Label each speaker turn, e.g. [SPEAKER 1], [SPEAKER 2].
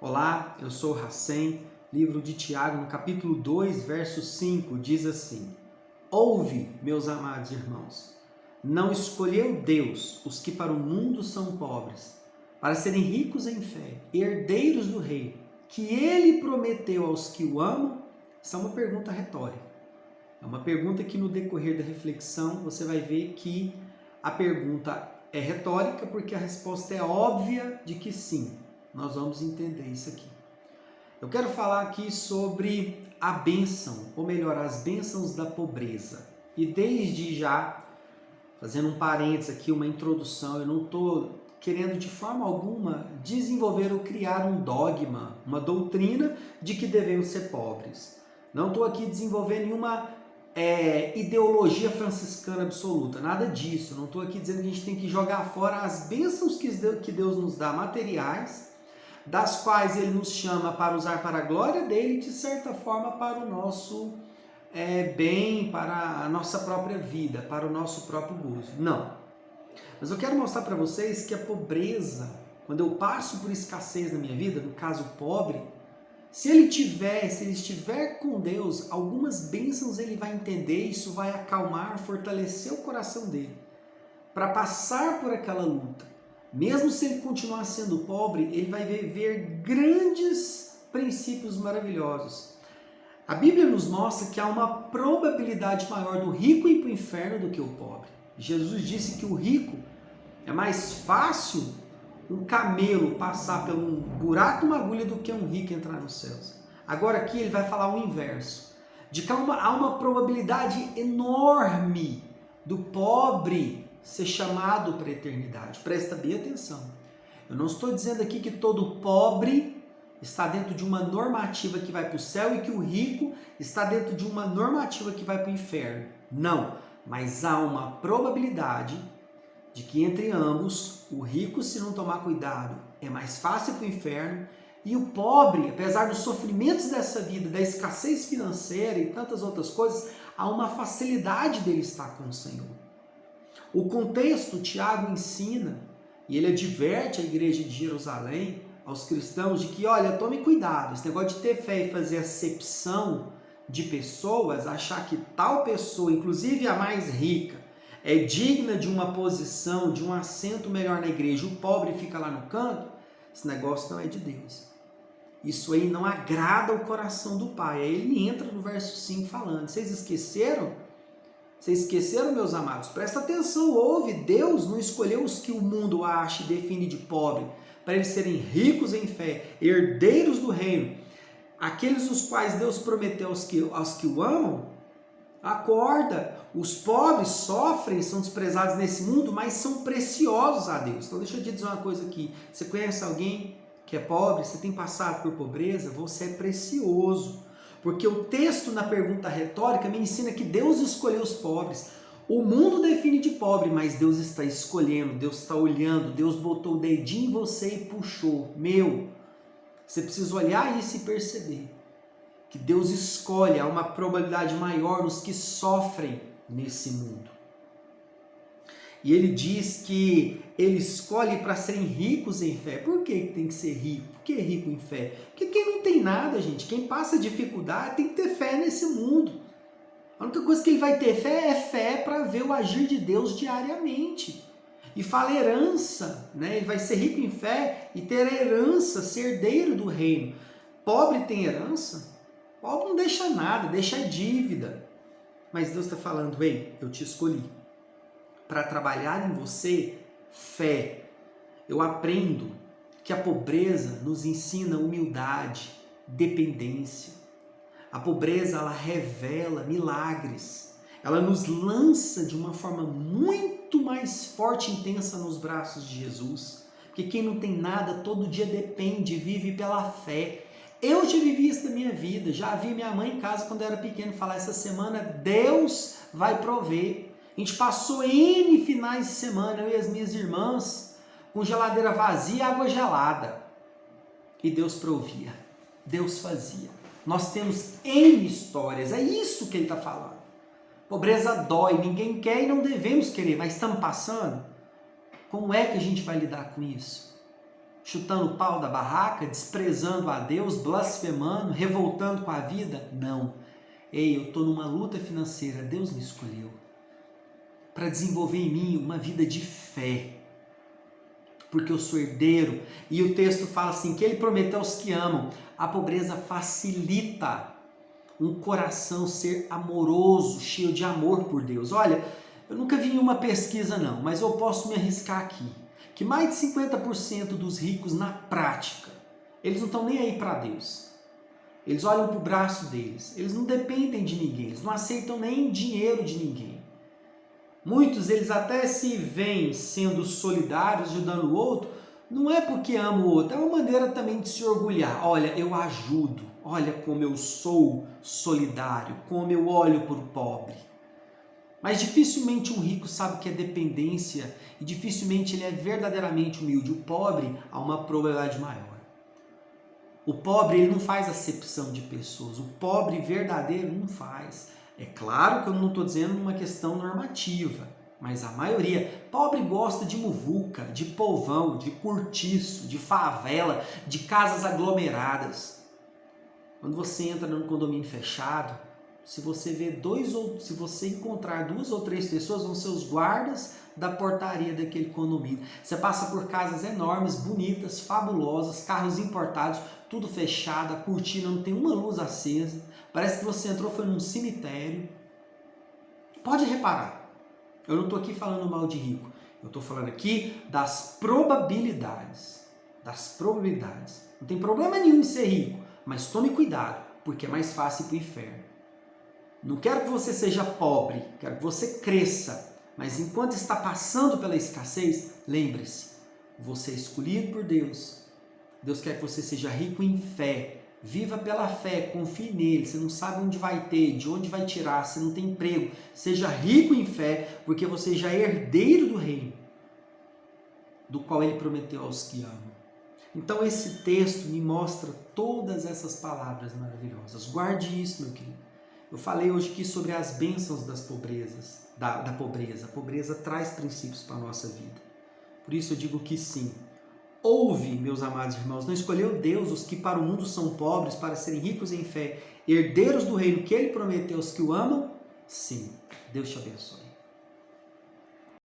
[SPEAKER 1] Olá, eu sou Hacem. Livro de Tiago, no capítulo 2, verso 5, diz assim: Ouve, meus amados irmãos, não escolheu Deus os que para o mundo são pobres, para serem ricos em fé, herdeiros do reino, que ele prometeu aos que o amam? Essa é uma pergunta retórica. É uma pergunta que no decorrer da reflexão você vai ver que a pergunta é retórica porque a resposta é óbvia de que sim. Nós vamos entender isso aqui. Eu quero falar aqui sobre a bênção, ou melhor, as bênçãos da pobreza. E desde já, fazendo um parênteses aqui, uma introdução, eu não estou querendo de forma alguma desenvolver ou criar um dogma, uma doutrina de que devemos ser pobres. Não estou aqui desenvolvendo nenhuma ideologia franciscana absoluta, nada disso. Não estou aqui dizendo que a gente tem que jogar fora as bênçãos que Deus nos dá materiais, das quais ele nos chama para usar para a glória dele e, de certa forma, para o nosso bem, para a nossa própria vida, para o nosso próprio gozo. Não. Mas eu quero mostrar para vocês que a pobreza, quando eu passo por escassez na minha vida, no caso pobre, se ele estiver com Deus, algumas bênçãos ele vai entender, isso vai acalmar, fortalecer o coração dele, para passar por aquela luta. Mesmo se ele continuar sendo pobre, ele vai ver grandes princípios maravilhosos. A Bíblia nos mostra que há uma probabilidade maior do rico ir para o inferno do que o pobre. Jesus disse que o rico é mais fácil um camelo passar por um buraco de uma agulha do que um rico entrar nos céus. Agora aqui ele vai falar o inverso, de que há uma probabilidade enorme do pobre ser chamado para a eternidade. Presta bem atenção. Eu não estou dizendo aqui que todo pobre está dentro de uma normativa que vai para o céu e que o rico está dentro de uma normativa que vai para o inferno. Não, mas há uma probabilidade de que entre ambos, o rico, se não tomar cuidado, é mais fácil para o inferno, e o pobre, apesar dos sofrimentos dessa vida, da escassez financeira e tantas outras coisas, há uma facilidade dele estar com o Senhor. O contexto, Tiago ensina, e ele adverte a igreja de Jerusalém, aos cristãos, de que, olha, tome cuidado, esse negócio de ter fé e fazer acepção de pessoas, achar que tal pessoa, inclusive a mais rica, é digna de uma posição, de um assento melhor na igreja, o pobre fica lá no canto, esse negócio não é de Deus. Isso aí não agrada o coração do Pai. Aí ele entra no verso 5 falando, vocês esqueceram? Vocês esqueceram, meus amados? Presta atenção, ouve, Deus não escolheu os que o mundo acha e define de pobre, para eles serem ricos em fé, herdeiros do reino, aqueles os quais Deus prometeu aos que o amam. Acorda, os pobres sofrem, são desprezados nesse mundo, mas são preciosos a Deus. Então deixa eu te dizer uma coisa aqui, você conhece alguém que é pobre, você tem passado por pobreza, você é precioso. Porque o texto na pergunta retórica me ensina que Deus escolheu os pobres. O mundo define de pobre, mas Deus está escolhendo, Deus está olhando, Deus botou o dedinho em você e puxou. Você precisa olhar isso e perceber que Deus escolhe, há uma probabilidade maior nos que sofrem nesse mundo. E ele diz que ele escolhe para serem ricos em fé. Por que tem que ser rico? Por que rico em fé? Porque quem não tem nada, gente, quem passa dificuldade tem que ter fé nesse mundo. A única coisa que ele vai ter fé é fé para ver o agir de Deus diariamente. E fala herança, né? Ele vai ser rico em fé e ter herança, ser herdeiro do reino. Pobre tem herança? Pobre não deixa nada, deixa dívida. Mas Deus está falando, ei, eu te escolhi para trabalhar em você fé. Eu aprendo que a pobreza nos ensina humildade, dependência. A pobreza, ela revela milagres. Ela nos lança de uma forma muito mais forte e intensa nos braços de Jesus. Porque quem não tem nada, todo dia depende, vive pela fé. Eu já vivi isso na minha vida. Já vi minha mãe em casa quando eu era pequeno falar, essa semana Deus vai prover. A gente passou N finais de semana, eu e as minhas irmãs, com geladeira vazia e água gelada. E Deus provia, Deus fazia. Nós temos N histórias, é isso que ele está falando. Pobreza dói, ninguém quer e não devemos querer, mas estamos passando. Como é que a gente vai lidar com isso? chutando o pau da barraca, desprezando a Deus, blasfemando, revoltando com a vida? Não. Ei, eu estou numa luta financeira, Deus me escolheu para desenvolver em mim uma vida de fé, porque eu sou herdeiro, e o texto fala assim, que ele prometeu aos que amam. A pobreza facilita um coração ser amoroso, cheio de amor por Deus. Olha, eu nunca vi nenhuma pesquisa não, mas eu posso me arriscar aqui, que mais de 50% dos ricos na prática, eles não estão nem aí para Deus. Eles olham para o braço deles, eles não dependem de ninguém, eles não aceitam nem dinheiro de ninguém. Muitos, eles até se veem sendo solidários, ajudando o outro, não é porque ama o outro, é uma maneira também de se orgulhar. Olha, eu ajudo, olha como eu sou solidário, como eu olho para o pobre. Mas dificilmente um rico sabe o que é dependência e dificilmente ele é verdadeiramente humilde. O pobre há uma probabilidade maior. O pobre, ele não faz acepção de pessoas, o pobre verdadeiro não faz. É claro que eu não estou dizendo uma questão normativa, mas a maioria, pobre gosta de muvuca, de povão, de cortiço, de favela, de casas aglomeradas. Quando você entra num condomínio fechado, se você encontrar 2 ou 3 pessoas, vão ser os guardas da portaria daquele condomínio. Você passa por casas enormes, bonitas, fabulosas, carros importados, tudo fechado, a cortina não tem uma luz acesa, parece que você entrou foi num cemitério. Pode reparar, eu não estou aqui falando mal de rico, eu estou falando aqui das probabilidades. Não tem problema nenhum em ser rico, mas tome cuidado, porque é mais fácil ir para o inferno. Não quero que você seja pobre, quero que você cresça, mas enquanto está passando pela escassez, lembre-se, você é escolhido por Deus. Deus quer que você seja rico em fé, viva pela fé, confie nele, você não sabe onde vai ter, de onde vai tirar, você não tem emprego, seja rico em fé, porque você já é herdeiro do reino, do qual ele prometeu aos que amam. Então esse texto me mostra todas essas palavras maravilhosas, guarde isso, meu querido. Eu falei hoje aqui sobre as bênçãos das pobrezas, da pobreza. A pobreza traz princípios para a nossa vida. Por isso eu digo que sim. Ouve, meus amados irmãos, não escolheu Deus os que para o mundo são pobres, para serem ricos em fé, herdeiros do reino que ele prometeu aos que o amam? Sim. Deus te abençoe.